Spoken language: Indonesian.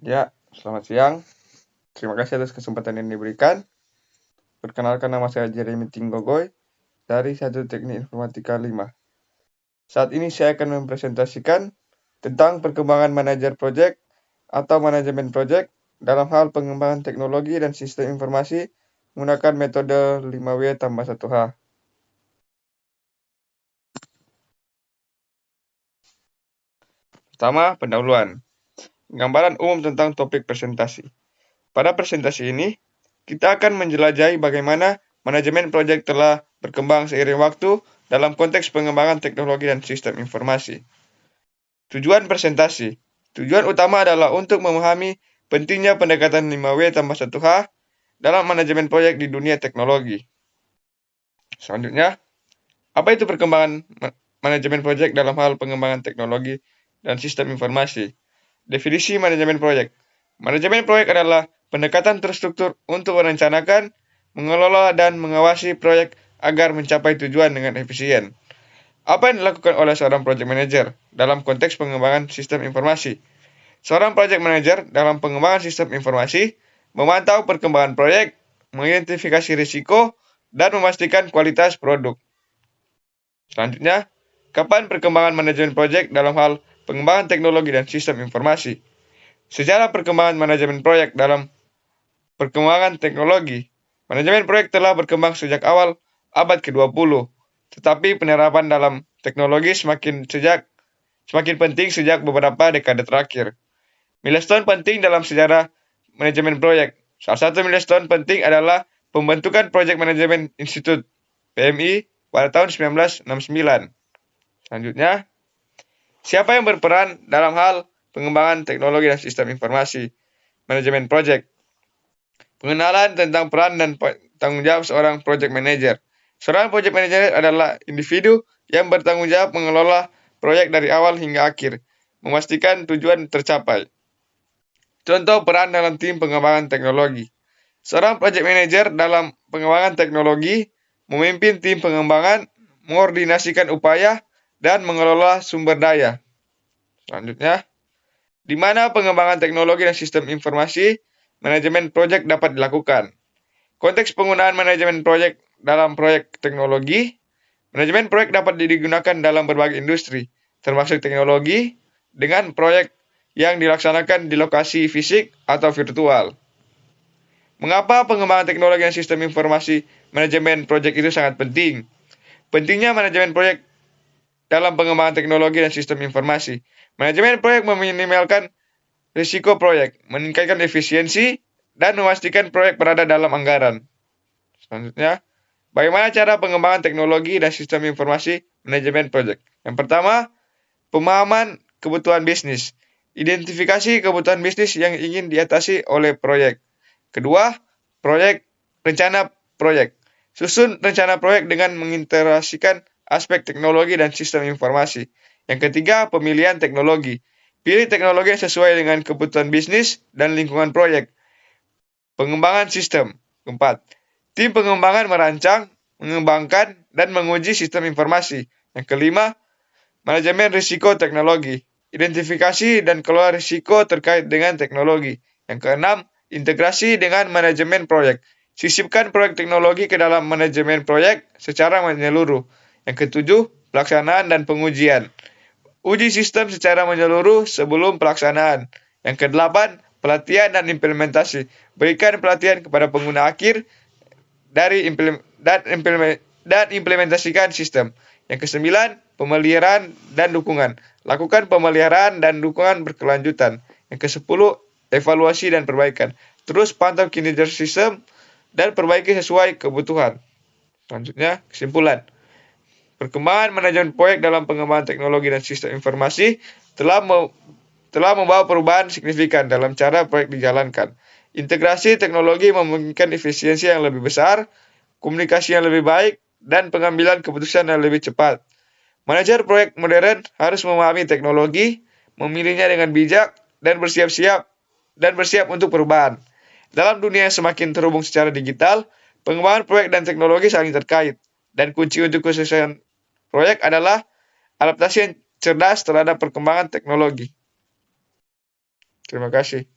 Ya, selamat siang. Terima kasih atas kesempatan yang diberikan. Perkenalkan, nama saya Jeremy Tinggogoy dari Satu Teknik Informatika 5. Saat ini saya akan mempresentasikan tentang perkembangan manajer proyek atau manajemen proyek dalam hal pengembangan teknologi dan sistem informasi menggunakan metode 5W tambah 1H. Pertama, pendahuluan. Gambaran umum tentang topik presentasi. Pada presentasi ini, kita akan menjelajahi bagaimana manajemen proyek telah berkembang seiring waktu dalam konteks pengembangan teknologi dan sistem informasi. Tujuan presentasi. Tujuan utama adalah untuk memahami pentingnya pendekatan 5W tambah 1H dalam manajemen proyek di dunia teknologi. Selanjutnya, apa itu perkembangan manajemen proyek dalam hal pengembangan teknologi dan sistem informasi? Definisi manajemen proyek. Manajemen proyek adalah pendekatan terstruktur untuk merencanakan, mengelola, dan mengawasi proyek agar mencapai tujuan dengan efisien. Apa yang dilakukan oleh seorang project manager dalam konteks pengembangan sistem informasi? Seorang project manager dalam pengembangan sistem informasi memantau perkembangan proyek, mengidentifikasi risiko, dan memastikan kualitas produk. Selanjutnya, kapan perkembangan manajemen proyek dalam hal pengembangan teknologi dan sistem informasi? Sejarah perkembangan manajemen proyek dalam perkembangan teknologi. Manajemen proyek telah berkembang sejak awal abad ke-20, tetapi penerapan dalam teknologi semakin penting sejak beberapa dekade terakhir. Milestone penting dalam sejarah manajemen proyek. Salah satu milestone penting adalah pembentukan Project Management Institute (PMI) pada tahun 1969. Selanjutnya, siapa yang berperan dalam hal pengembangan teknologi dan sistem informasi manajemen proyek? Pengenalan tentang peran dan tanggung jawab seorang project manager. Seorang project manager adalah individu yang bertanggung jawab mengelola proyek dari awal hingga akhir, memastikan tujuan tercapai. Contoh peran dalam tim pengembangan teknologi. Seorang project manager dalam pengembangan teknologi memimpin tim pengembangan, mengordinasikan upaya, dan mengelola sumber daya. Selanjutnya, di mana pengembangan teknologi dan sistem informasi manajemen proyek dapat dilakukan. Konteks penggunaan manajemen proyek dalam proyek teknologi. Manajemen proyek dapat digunakan dalam berbagai industri, termasuk teknologi, dengan proyek yang dilaksanakan di lokasi fisik atau virtual. Mengapa pengembangan teknologi dan sistem informasi manajemen proyek itu sangat penting? Pentingnya manajemen proyek dalam pengembangan teknologi dan sistem informasi. Manajemen proyek meminimalkan risiko proyek, meningkatkan efisiensi, dan memastikan proyek berada dalam anggaran. Selanjutnya, bagaimana cara pengembangan teknologi dan sistem informasi manajemen proyek? Yang pertama, pemahaman kebutuhan bisnis. Identifikasi kebutuhan bisnis yang ingin diatasi oleh proyek. Kedua, rencana proyek. Susun rencana proyek dengan mengintegrasikan aspek teknologi dan sistem informasi. Yang ketiga, pemilihan teknologi. Pilih teknologi yang sesuai dengan kebutuhan bisnis dan lingkungan proyek. Pengembangan sistem. Keempat, tim pengembangan merancang, mengembangkan, dan menguji sistem informasi. Yang kelima, manajemen risiko teknologi. Identifikasi dan kelola risiko terkait dengan teknologi. Yang keenam, integrasi dengan manajemen proyek. Sisipkan proyek teknologi ke dalam manajemen proyek secara menyeluruh. Yang ketujuh, pelaksanaan dan pengujian. Uji sistem secara menyeluruh sebelum pelaksanaan. Yang kedelapan, pelatihan dan implementasi. Berikan pelatihan kepada pengguna akhir dan implementasikan sistem. Yang kesembilan, pemeliharaan dan dukungan. Lakukan pemeliharaan dan dukungan berkelanjutan. Yang kesepuluh, evaluasi dan perbaikan. Terus pantau kinerja sistem dan perbaiki sesuai kebutuhan. Selanjutnya, kesimpulan. Perkembangan manajemen proyek dalam pengembangan teknologi dan sistem informasi telah membawa perubahan signifikan dalam cara proyek dijalankan. Integrasi teknologi memungkinkan efisiensi yang lebih besar, komunikasi yang lebih baik, dan pengambilan keputusan yang lebih cepat. Manajer proyek modern harus memahami teknologi, memilihnya dengan bijak, dan bersiap untuk perubahan. Dalam dunia yang semakin terhubung secara digital, pengembangan proyek dan teknologi saling terkait, dan kunci untuk kesuksesan proyek adalah adaptasi yang cerdas terhadap perkembangan teknologi. Terima kasih.